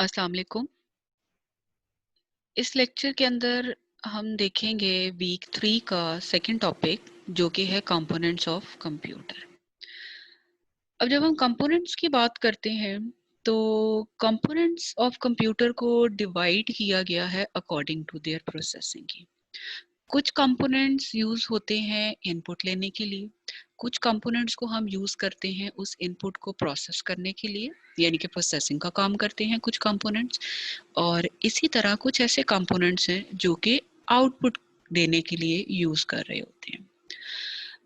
अस्सलाम वालेकुम। इस लेक्चर के अंदर हम देखेंगे वीक 3 का सेकंड टॉपिक जो कि है कंपोनेंट्स ऑफ कंप्यूटर। अब जब हम कंपोनेंट्स की बात करते हैं तो कंपोनेंट्स ऑफ कंप्यूटर को डिवाइड किया गया है अकॉर्डिंग टू देयर प्रोसेसिंग की। कुछ कंपोनेंट्स यूज होते हैं इनपुट लेने के लिए, कुछ कंपोनेंट्स को हम यूज करते हैं उस इनपुट को प्रोसेस करने के लिए, यानी कि प्रोसेसिंग का काम करते हैं कुछ कंपोनेंट्स। और इसी तरह कुछ ऐसे कंपोनेंट्स हैं जो कि आउटपुट देने के लिए यूज कर रहे होते हैं।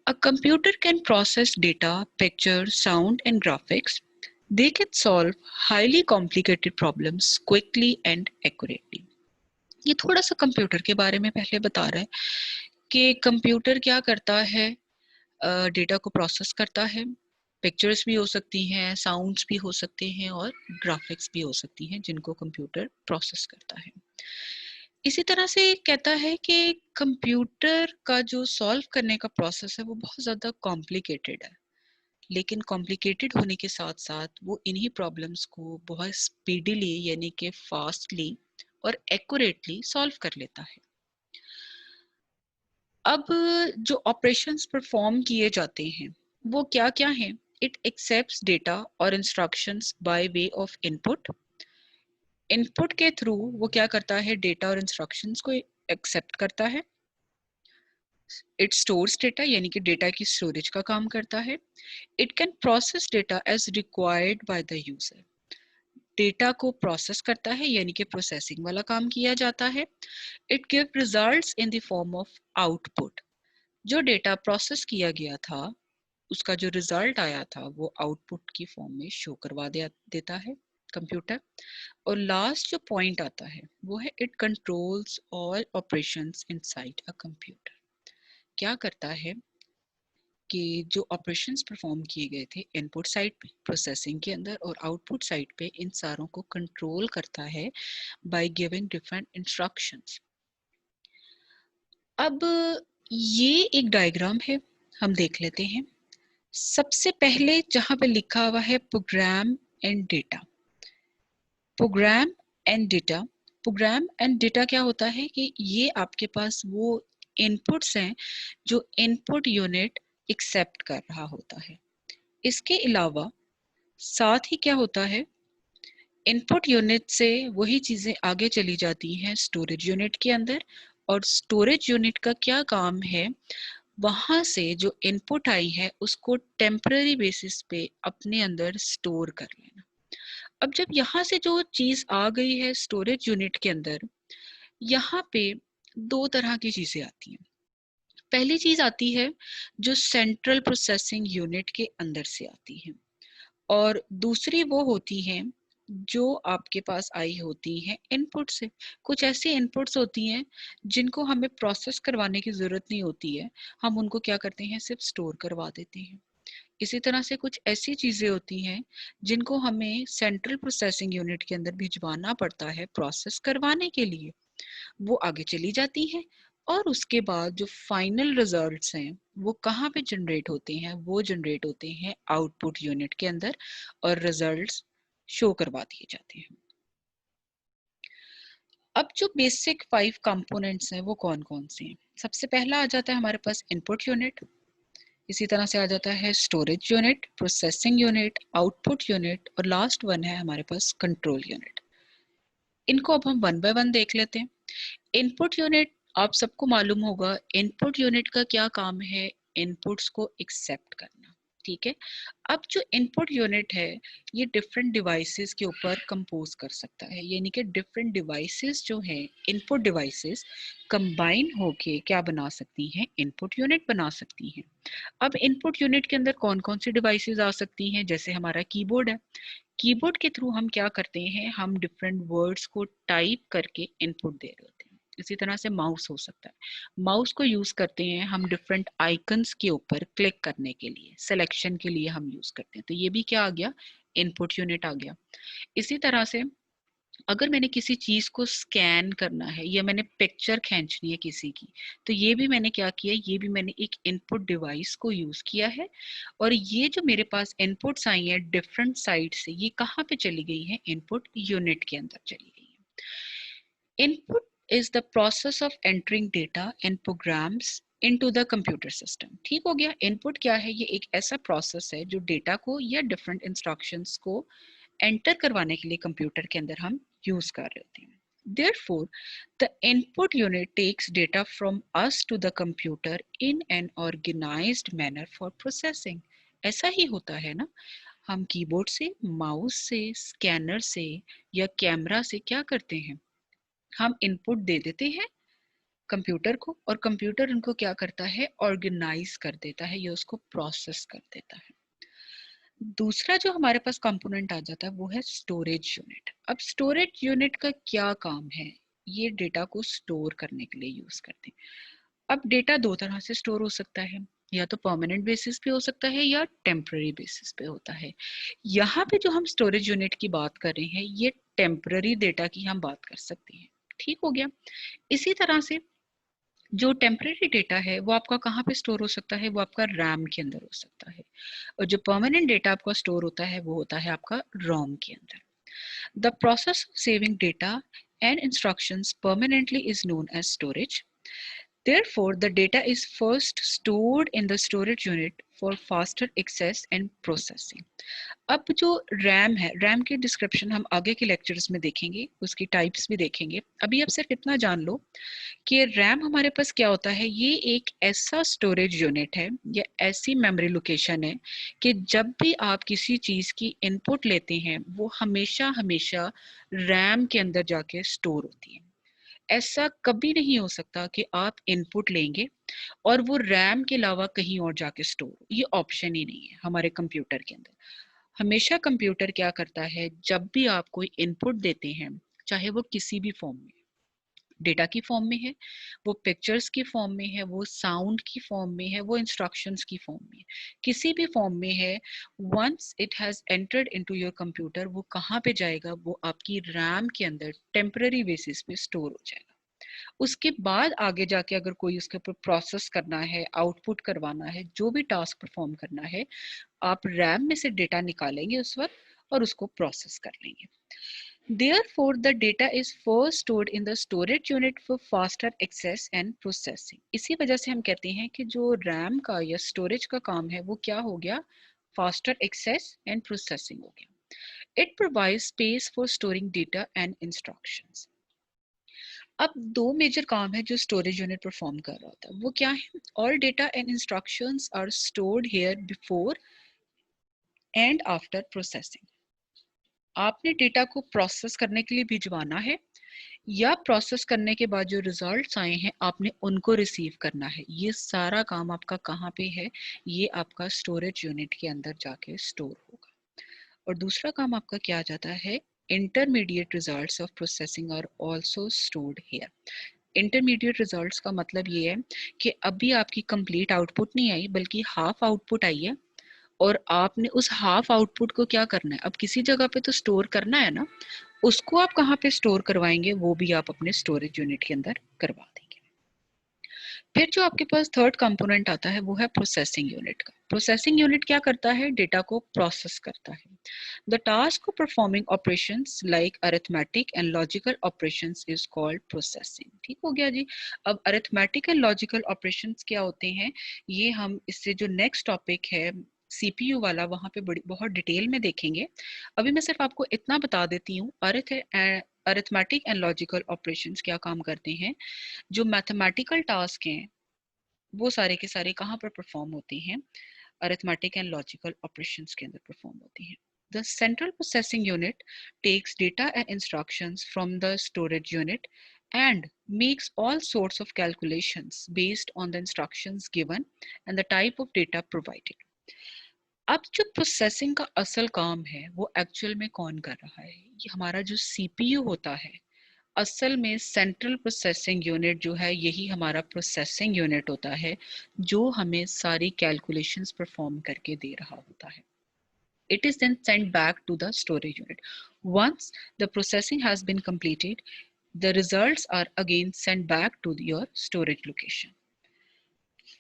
A computer can process data, pictures, sound and graphics. They can solve highly complicated problems quickly and accurately. ये थोड़ा सा कंप्यूटर के बारे में पहले बता रहा है कि कंप्यूटर क्या करता है, डेटा को प्रोसेस करता है। पिक्चर्स भी हो सकती हैं, साउंड्स भी हो सकते हैं और ग्राफिक्स भी हो सकती हैं जिनको कंप्यूटर प्रोसेस करता है। इसी तरह से कहता है कि कंप्यूटर का जो सॉल्व करने का प्रोसेस है वो बहुत ज़्यादा कॉम्प्लिकेटेड है, लेकिन कॉम्प्लिकेटेड होने के साथ साथ वो इन्हीं प्रॉब्लम्स को बहुत स्पीडीली यानी कि फास्टली और एक्यूरेटली सॉल्व कर लेता है। अब जो ऑपरेशंस परफॉर्म किए जाते हैं वो क्या क्या हैं? इट एक्सेप्ट्स डेटा और instructions by way of input. Input के थ्रू वो क्या करता है, डेटा और इंस्ट्रक्शंस को एक्सेप्ट करता है। इट स्टोर्स डेटा यानी कि डेटा की स्टोरेज का काम करता है। It can process data as required by the user. Data को प्रोसेस करता है यानी कि प्रोसेसिंग वाला काम किया जाता है। It give results in the form of output. जो डेटा प्रोसेस किया गया था उसका जो रिजल्ट आया था वो आउटपुट की फॉर्म में शो करवा देता है कंप्यूटर। और लास्ट जो पॉइंट आता है वो है it controls all operations inside a computer. क्या करता है कि जो ऑपरेशंस परफॉर्म किए गए थे इनपुट साइड पे प्रोसेसिंग के अंदर और आउटपुट साइड पे, इन सारों को कंट्रोल करता है बाय गिविंग डिफरेंट इंस्ट्रक्शंस। अब ये एक डायग्राम है, हम देख लेते हैं। सबसे पहले जहां पे लिखा हुआ है program and data, program and data. Program and data क्या होता है कि ये आपके पास वो इनपुट्स हैं जो इनपुट यूनिट एक्सेप्ट कर रहा होता है। इसके अलावा साथ ही क्या होता है, इनपुट यूनिट से वही चीजें आगे चली जाती हैं स्टोरेज यूनिट के अंदर। और स्टोरेज यूनिट का क्या काम है, वहां से जो इनपुट आई है उसको टेम्पररी बेसिस पे अपने अंदर स्टोर कर लेना। अब जब यहाँ से जो चीज आ गई है स्टोरेज यूनिट के अंदर, यहाँ पे दो तरह की चीजें आती हैं। पहली चीज आती है जो सेंट्रल प्रोसेसिंग यूनिट के अंदर से आती है, और दूसरी वो होती हैं जो आपके पास आई होती हैं इनपुट से। कुछ ऐसी इनपुट्स होती हैं जिनको हमें प्रोसेस करवाने की जरूरत नहीं होती है, हम उनको क्या करते हैं, सिर्फ स्टोर करवा देते हैं। इसी तरह से कुछ ऐसी चीजें होती हैं जिनको हमें सेंट्रल प्रोसेसिंग यूनिट के अंदर भिजवाना पड़ता है प्रोसेस करवाने के लिए, वो आगे चली जाती हैं। और उसके बाद जो फाइनल रिजल्ट्स हैं वो कहाँ पे जनरेट होते हैं, वो जनरेट होते हैं आउटपुट यूनिट के अंदर और रिजल्ट्स शो करवा दिए जाते हैं। अब जो बेसिक 5 कंपोनेंट्स हैं वो कौन कौन से हैं? सबसे पहला आ जाता है हमारे पास इनपुट यूनिट, इसी तरह से आ जाता है storage unit, processing unit, output unit और लास्ट वन है हमारे पास कंट्रोल यूनिट। इनको अब हम वन बाय वन देख लेते हैं। इनपुट यूनिट आप सबको मालूम होगा, इनपुट यूनिट का क्या काम है, इनपुट्स को एक्सेप्ट करना। ठीक है। अब जो इनपुट यूनिट है ये डिफरेंट डिवाइसेस के ऊपर कंपोज कर सकता है, यानी कि डिफरेंट डिवाइसेस जो हैं इनपुट डिवाइसेस कंबाइन होके क्या बना सकती हैं, इनपुट यूनिट बना सकती हैं। अब इनपुट यूनिट के अंदर कौन कौन सी डिवाइसेस आ सकती हैं, जैसे हमारा कीबोर्ड है। कीबोर्ड के थ्रू हम क्या करते हैं, हम डिफरेंट वर्ड्स को टाइप करके इनपुट दे रहे होते हैं। इसी तरह से माउस हो सकता है, माउस को यूज करते हैं हम डिफरेंट आइकन्स के ऊपर क्लिक करने के लिए, सिलेक्शन के लिए हम यूज करते हैं, तो ये भी क्या आ गया, इनपुट यूनिट आ गया। इसी तरह से अगर मैंने किसी चीज को स्कैन करना है या मैंने पिक्चर खींचनी है किसी की, तो ये भी मैंने क्या किया, ये भी मैंने एक इनपुट डिवाइस को यूज किया है। और ये जो मेरे पास इनपुट्स आई हैं डिफरेंट साइड से, ये कहाँ पे चली गई है, इनपुट यूनिट के अंदर चली गई है। Input is the process of entering data and programs into the computer system. ठीक हो गया। इनपुट क्या है, ये एक ऐसा प्रोसेस है जो डेटा को या डिफरेंट इंस्ट्रक्शंस को एंटर करवाने के लिए कंप्यूटर के अंदर हम यूज कर रहे होते हैं। Therefore, the input unit takes data from us to the computer in an organized manner for processing. ऐसा ही होता है ना, हम कीबोर्ड से, माउस से, स्कैनर से या कैमरा से क्या करते हैं, हम इनपुट दे देते हैं कंप्यूटर को, और कंप्यूटर उनको क्या करता है, ऑर्गेनाइज कर देता है या उसको प्रोसेस कर देता है। दूसरा जो हमारे पास कंपोनेंट आ जाता है वो है स्टोरेज यूनिट। अब स्टोरेज यूनिट का क्या काम है, ये डेटा को स्टोर करने के लिए यूज करते हैं। अब डेटा दो तरह से स्टोर हो सकता है, या तो परमानेंट बेसिस पे हो सकता है या टेम्पररी बेसिस पे होता है। यहाँ पे जो हम स्टोरेज यूनिट की बात कर रहे हैं, ये टेम्पररी डेटा की हम बात कर सकते हैं। ठीक हो गया। इसी तरह से जो टेम्परेरी डेटा है वो आपका कहाँ पे स्टोर हो सकता है, वो आपका रैम के अंदर हो सकता है। और जो परमानेंट डेटा आपका स्टोर होता है वो होता है आपका रोम के अंदर। The process of saving data and instructions permanently is known as storage. Therefore, the data is first stored in the storage unit for faster access and processing. अब जो रैम है, रैम की डिस्क्रिप्शन हम आगे के लेक्चर्स में देखेंगे, उसकी टाइप्स भी देखेंगे। अभी आप सिर्फ इतना जान लो कि रैम हमारे पास क्या होता है, ये एक ऐसा स्टोरेज यूनिट है या ऐसी मेमोरी लोकेशन है कि जब भी आप किसी चीज की इनपुट लेते हैं वो हमेशा हमेशा रैम के अंदर जाके स्टोर होती है। ऐसा कभी नहीं हो सकता कि आप इनपुट लेंगे और वो रैम के अलावा कहीं और जाके स्टोर, ये ऑप्शन ही नहीं है हमारे कंप्यूटर के अंदर। हमेशा कंप्यूटर क्या करता है, जब भी आप कोई इनपुट देते हैं, चाहे वो किसी भी फॉर्म में, डेटा की फॉर्म में है, वो पिक्चर्स की फॉर्म में है, वो साउंड की फॉर्म में है, वो इंस्ट्रक्शंस की फॉर्म में है, किसी भी फॉर्म में है, once it has entered into your computer, वो कहाँ पे जाएगा, वो आपकी रैम के अंदर टेम्पररी बेसिस पे स्टोर हो जाएगा। उसके बाद आगे जाके अगर कोई उसके ऊपर प्रोसेस करना है, आउटपुट करवाना है, जो भी टास्क परफॉर्म करना है, आप रैम में से डेटा निकालेंगे उस वक्त और उसको प्रोसेस कर लेंगे। Therefore, the data is first stored in the storage unit for faster access and processing. इसी वजह से हम कहते हैं कि जो रैम का या स्टोरेज का काम है वो क्या हो गया, faster access and processing हो गया। It provides space for storing data and instructions. अब दो मेजर काम है जो स्टोरेज यूनिट परफॉर्म कर रहा होता है, वो क्या है, all data and instructions are stored here before and after processing. आपने डेटा को प्रोसेस करने के लिए भिजवाना है या प्रोसेस करने के बाद जो रिजल्ट्स आए हैं आपने उनको रिसीव करना है। ये सारा काम आपका कहाँ पे है, ये आपका स्टोरेज यूनिट के अंदर जाके स्टोर होगा। और दूसरा काम आपका क्या आ जाता है, intermediate results of processing are also stored here. Intermediate results का मतलब ये है कि अभी आपकी कंप्लीट आउटपुट नहीं आई बल्कि हाफ आउटपुट आई है, और आपने उस हाफ आउटपुट को क्या करना है, अब किसी जगह पे तो स्टोर करना है ना, उसको आप कहाँ पे स्टोर करवाएंगे, वो भी आप अपने स्टोरेज यूनिट के अंदर करवा देंगे। फिर जो आपके पास थर्ड कंपोनेंट आता है वो है प्रोसेसिंग यूनिट का। प्रोसेसिंग यूनिट क्या करता है, डेटा को प्रोसेस करता है। The task of performing operations like arithmetic and logical operations is called processing. ठीक हो गया जी। अब अरिथमेटिक एंड लॉजिकल ऑपरेशंस क्या होते हैं, ये हम इससे जो नेक्स्ट टॉपिक है सीपीयू वाला, वहां पे बड़ी बहुत डिटेल में देखेंगे। अभी मैं सिर्फ आपको इतना बता देती हूँ, अरिथमेटिक एंड लॉजिकल ऑपरेशंस क्या काम करते हैं। जो मैथमेटिकल टास्क हैं वो सारे के सारे कहाँ पर परफॉर्म होते हैं, अरिथमेटिक एंड लॉजिकल ऑपरेशंस के अंदर परफॉर्म होते हैं। The central processing unit takes data and instructions from the storage unit and makes all sorts of calculations based on the instructions given and the type of data provided. अब जो processing का असल काम है वो actual में कौन कर रहा है, ये हमारा जो सीपीयू होता है। असल में सेंट्रल प्रोसेसिंग यूनिट जो है यही हमारा प्रोसेसिंग यूनिट होता है, जो हमें सारी कैलकुलेशंस परफॉर्म करके दे रहा होता है। It is then sent back to the storage unit. Once the processing has been completed, the results are again sent back to your storage location.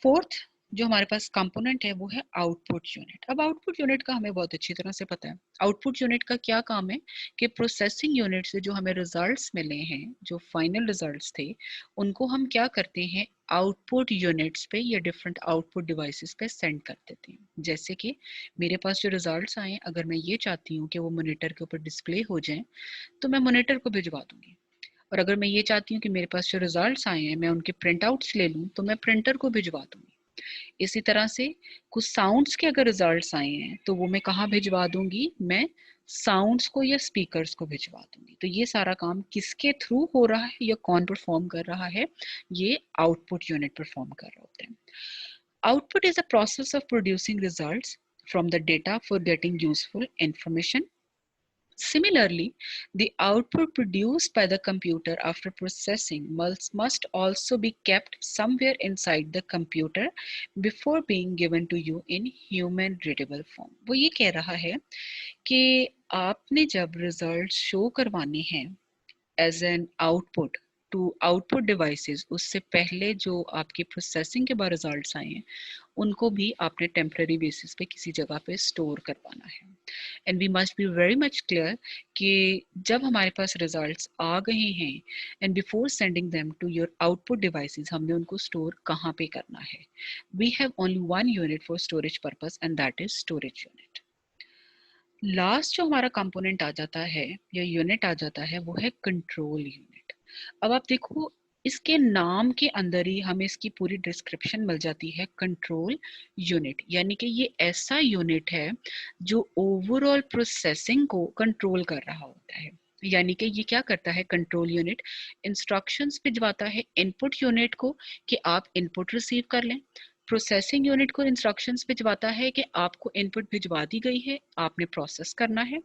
Fourth जो हमारे पास कंपोनेंट है वो है आउटपुट यूनिट। अब आउटपुट यूनिट का हमें बहुत अच्छी तरह से पता है। आउटपुट यूनिट का क्या काम है कि प्रोसेसिंग यूनिट से जो हमें रिजल्ट्स मिले हैं, जो फाइनल रिजल्ट्स थे, उनको हम क्या करते हैं, आउटपुट यूनिट्स पे या डिफरेंट आउटपुट डिवाइसेस पे सेंड कर देते हैं। जैसे कि मेरे पास जो रिजल्ट्स आए, अगर मैं ये चाहती हूँ कि वो मॉनिटर के ऊपर डिस्प्ले हो जाएं, तो मैं मॉनिटर को भिजवा दूंगी। और अगर मैं ये चाहती हूँ कि मेरे पास जो रिजल्ट्स आए हैं मैं उनके प्रिंट आउट्स ले लूँ, तो मैं प्रिंटर को भिजवा दूंगी। इसी तरह से कुछ साउंड्स के अगर रिजल्ट्स आए हैं तो वो मैं कहाँ भिजवा दूंगी, मैं साउंड्स को या स्पीकर्स को भिजवा दूंगी। तो ये सारा काम किसके थ्रू हो रहा है या कौन परफॉर्म कर रहा है, ये आउटपुट यूनिट परफॉर्म कर रहे होते हैं। Output is a process of producing results from the data for getting useful information. Similarly, the output produced by the computer after processing must also be kept somewhere inside the computer before being given to you in human readable form. वो ये कह रहा है कि आपने जब result show करवाने हैं as an output to output devices, उससे पहले जो आपके प्रोसेसिंग के बाद रिजल्ट्स आए हैं उनको भी आपने टेम्पररी बेसिस पे किसी जगह पे स्टोर करवाना है। And we must be very much clear कि जब हमारे पास रिजल्ट्स आ गए हैं and before sending them to your output devices, हमने उनको स्टोर कहाँ पे करना है। We have only one unit for storage purpose and that is storage unit. Last जो हमारा कंपोनेंट आ जाता है या यूनिट आ जाता है वो है कंट्रोल यूनिट। अब आप देखो, इसके नाम के अंदर ही हमें इसकी पूरी डिस्क्रिप्शन मिल जाती है, कंट्रोल यूनिट। यानी कि ये ऐसा यूनिट है जो ओवरऑल प्रोसेसिंग को कंट्रोल कर रहा होता है। यानी कि ये क्या करता है, कंट्रोल यूनिट इंस्ट्रक्शंस भिजवाता है इनपुट यूनिट को कि आप इनपुट रिसीव कर लें। प्रोसेसिंग यूनिट को इंस्ट्रक्शंस भिजवाता है कि आपको इनपुट भिजवा दी गई है, आपने प्रोसेस करना है।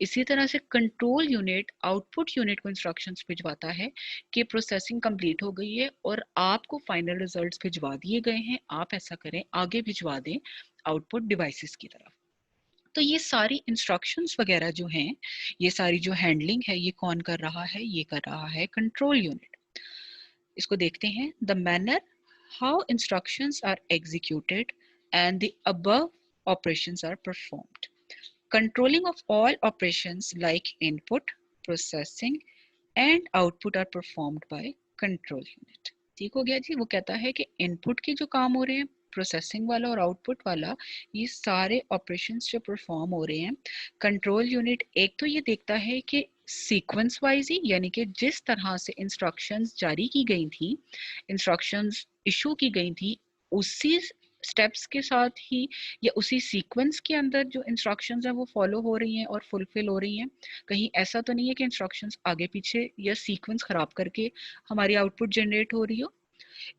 इसी तरह से कंट्रोल यूनिट आउटपुट यूनिट को इंस्ट्रक्शंस भिजवाता है कि प्रोसेसिंग कंप्लीट हो गई है और आपको फाइनल रिजल्ट्स भिजवा दिए गए हैं, आप ऐसा करें, आगे भिजवा दें आउटपुट डिवाइसेस की तरफ। तो ये सारी इंस्ट्रक्शंस वगैरह जो हैं, ये सारी जो हैंडलिंग है, ये कौन कर रहा है, ये कर रहा है कंट्रोल यूनिट। इसको देखते हैं, the manner how instructions are executed and the above operations are performed. Controlling of all operations like input, processing and output are performed by control unit. ठीक हो गया जी। वो कहता है कि इनपुट के जो काम हो रहे हैं, प्रोसेसिंग वाला और आउटपुट वाला, ये सारे ऑपरेशंस जो परफॉर्म हो रहे हैं, कंट्रोल यूनिट एक तो ये देखता है कि सीक्वेंस वाइज ही, यानी कि जिस तरह से इंस्ट्रक्शंस जारी की गई थी, इंस्ट्रक्शंस इशू की गई थी, उसी स्टेप्स के साथ ही या उसी सीक्वेंस के अंदर जो इंस्ट्रक्शंस हैं वो फॉलो हो रही हैं और फुलफिल हो रही हैं। कहीं ऐसा तो नहीं है कि इंस्ट्रक्शंस आगे पीछे या सीक्वेंस खराब करके हमारी आउटपुट जनरेट हो रही हो।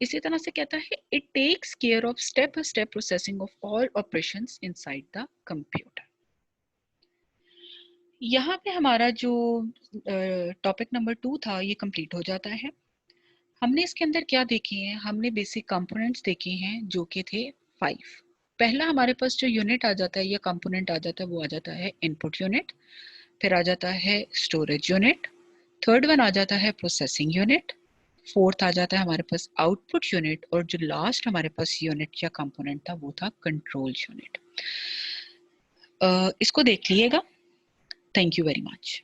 इसी तरह से कहता है, it takes care of step by step processing of all operations inside the computer. यहाँ पे हमारा जो टॉपिक नंबर 2 था ये कंप्लीट हो जाता है। हमने इसके अंदर क्या देखे हैं, हमने बेसिक कंपोनेंट्स देखे हैं जो कि थे 5। पहला हमारे पास जो यूनिट आ जाता है या कंपोनेंट आ जाता है वो आ जाता है इनपुट यूनिट, फिर आ जाता है स्टोरेज यूनिट, थर्ड वन आ जाता है प्रोसेसिंग यूनिट, फोर्थ आ जाता है हमारे पास आउटपुट यूनिट, और जो लास्ट हमारे पास यूनिट या कंपोनेंट था वो था कंट्रोल यूनिट। इसको देख लीजिएगा। Thank you very much.